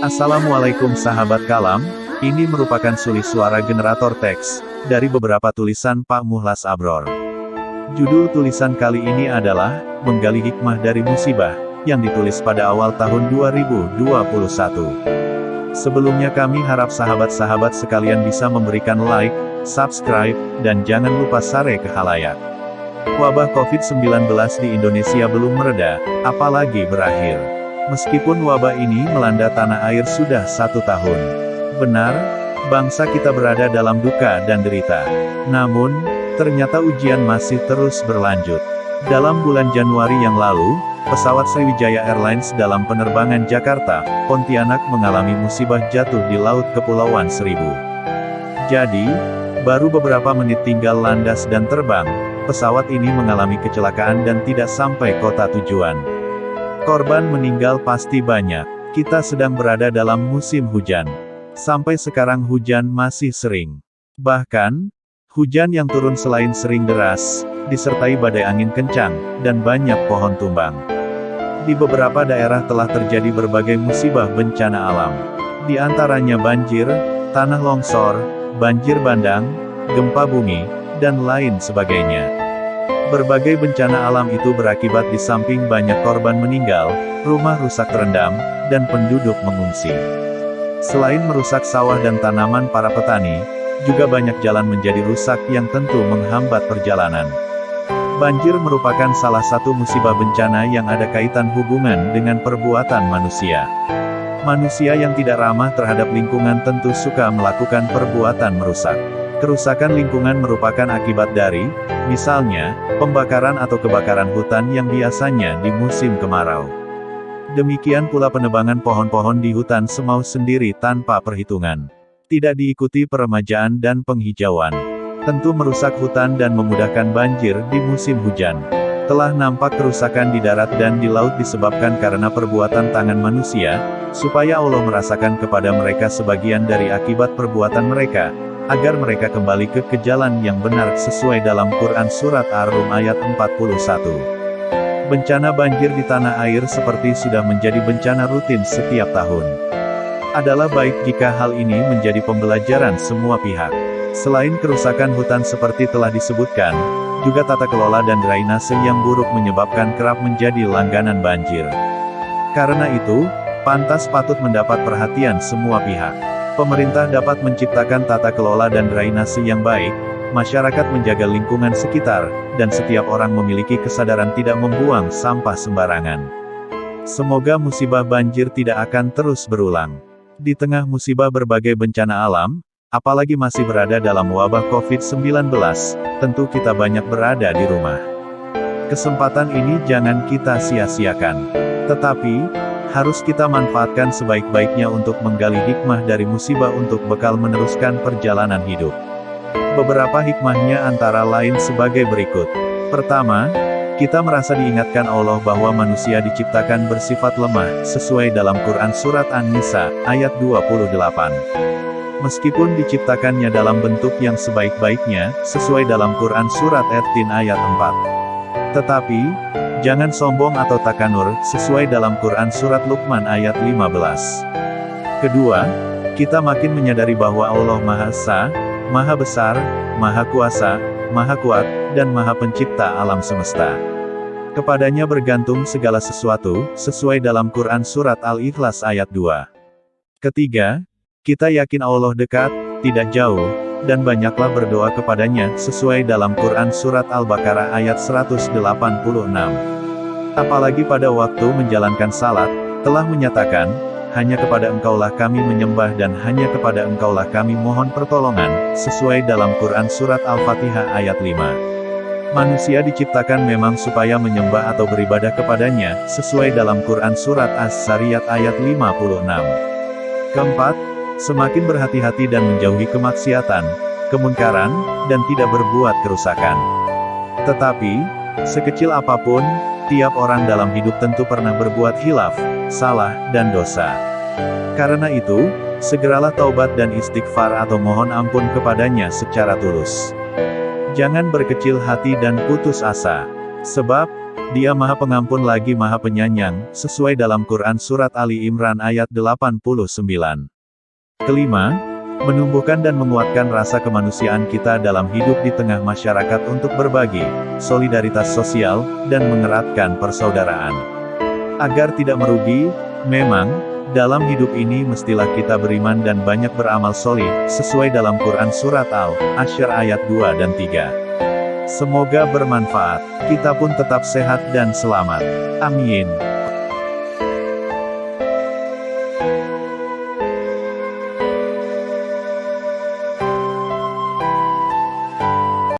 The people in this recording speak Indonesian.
Assalamualaikum sahabat kalam, ini merupakan suli suara generator teks, dari beberapa tulisan Pak Muhlas Abror. Judul tulisan kali ini adalah, Menggali Hikmah dari Musibah, yang ditulis pada awal tahun 2021. Sebelumnya kami harap sahabat-sahabat sekalian bisa memberikan like, subscribe, dan jangan lupa share ke khalayak. Wabah COVID-19 di Indonesia belum mereda, apalagi berakhir. Meskipun wabah ini melanda tanah air sudah 1 tahun. Benar, bangsa kita berada dalam duka dan derita. Namun, ternyata ujian masih terus berlanjut. Dalam bulan Januari yang lalu, pesawat Sriwijaya Airlines dalam penerbangan Jakarta, Pontianak mengalami musibah jatuh di Laut Kepulauan Seribu. Jadi, baru beberapa menit tinggal landas dan terbang, pesawat ini mengalami kecelakaan dan tidak sampai kota tujuan. Korban meninggal pasti banyak. Kita sedang berada dalam musim hujan. Sampai sekarang hujan masih sering. Bahkan, hujan yang turun selain sering deras, disertai badai angin kencang, dan banyak pohon tumbang. Di beberapa daerah telah terjadi berbagai musibah bencana alam. Di antaranya banjir, tanah longsor, banjir bandang, gempa bumi, dan lain sebagainya. Berbagai bencana alam itu berakibat di samping banyak korban meninggal, rumah rusak terendam, dan penduduk mengungsi. Selain merusak sawah dan tanaman para petani, juga banyak jalan menjadi rusak yang tentu menghambat perjalanan. Banjir merupakan salah satu musibah bencana yang ada kaitan hubungan dengan perbuatan manusia. Manusia yang tidak ramah terhadap lingkungan tentu suka melakukan perbuatan merusak. Kerusakan lingkungan merupakan akibat dari, misalnya, pembakaran atau kebakaran hutan yang biasanya di musim kemarau. Demikian pula penebangan pohon-pohon di hutan semau sendiri tanpa perhitungan. Tidak diikuti peremajaan dan penghijauan. Tentu merusak hutan dan memudahkan banjir di musim hujan. Telah nampak kerusakan di darat dan di laut disebabkan karena perbuatan tangan manusia, supaya Allah merasakan kepada mereka sebagian dari akibat perbuatan mereka, agar mereka kembali ke jalan yang benar sesuai dalam Quran Surat Ar-Rum ayat 41. Bencana banjir di tanah air seperti sudah menjadi bencana rutin setiap tahun. Adalah baik jika hal ini menjadi pembelajaran semua pihak. Selain kerusakan hutan seperti telah disebutkan, juga tata kelola dan drainase yang buruk menyebabkan kerap menjadi langganan banjir. Karena itu, pantas patut mendapat perhatian semua pihak. Pemerintah dapat menciptakan tata kelola dan drainase yang baik, masyarakat menjaga lingkungan sekitar, dan setiap orang memiliki kesadaran tidak membuang sampah sembarangan. Semoga musibah banjir tidak akan terus berulang. Di tengah musibah berbagai bencana alam, apalagi masih berada dalam wabah COVID-19, tentu kita banyak berada di rumah. Kesempatan ini jangan kita sia-siakan. Tetapi, harus kita manfaatkan sebaik-baiknya untuk menggali hikmah dari musibah untuk bekal meneruskan perjalanan hidup. Beberapa hikmahnya antara lain sebagai berikut. Pertama, kita merasa diingatkan Allah bahwa manusia diciptakan bersifat lemah, sesuai dalam Quran Surat An-Nisa, ayat 28. Meskipun diciptakannya dalam bentuk yang sebaik-baiknya, sesuai dalam Quran Surat At-Tin ayat 4. Tetapi, jangan sombong atau takanur, sesuai dalam Quran Surat Luqman ayat 15. Kedua, kita makin menyadari bahwa Allah Maha Esa, Maha Besar, Maha Kuasa, Maha Kuat, dan Maha Pencipta alam semesta. Kepadanya bergantung segala sesuatu, sesuai dalam Quran Surat Al-Ikhlas ayat 2. Ketiga, kita yakin Allah dekat, tidak jauh, dan banyaklah berdoa kepadanya, sesuai dalam Quran Surat Al-Baqarah ayat 186. Apalagi pada waktu menjalankan salat, telah menyatakan, hanya kepada Engkaulah kami menyembah dan hanya kepada Engkaulah kami mohon pertolongan, sesuai dalam Quran Surat Al-Fatihah ayat 5. Manusia diciptakan memang supaya menyembah atau beribadah kepadanya, sesuai dalam Quran Surat As-Sariyat ayat 56. Keempat, semakin berhati-hati dan menjauhi kemaksiatan, kemunkaran, dan tidak berbuat kerusakan. Tetapi, sekecil apapun, tiap orang dalam hidup tentu pernah berbuat hilaf, salah, dan dosa. Karena itu, segeralah taubat dan istighfar atau mohon ampun kepadanya secara tulus. Jangan berkecil hati dan putus asa. Sebab, Dia Maha Pengampun lagi Maha Penyayang, sesuai dalam Quran Surat Ali Imran ayat 89. Kelima, menumbuhkan dan menguatkan rasa kemanusiaan kita dalam hidup di tengah masyarakat untuk berbagi, solidaritas sosial, dan mengeratkan persaudaraan. Agar tidak merugi, memang, dalam hidup ini mestilah kita beriman dan banyak beramal solih, sesuai dalam Quran Surat Al-Hasyr ayat 2 dan 3. Semoga bermanfaat, kita pun tetap sehat dan selamat. Amin.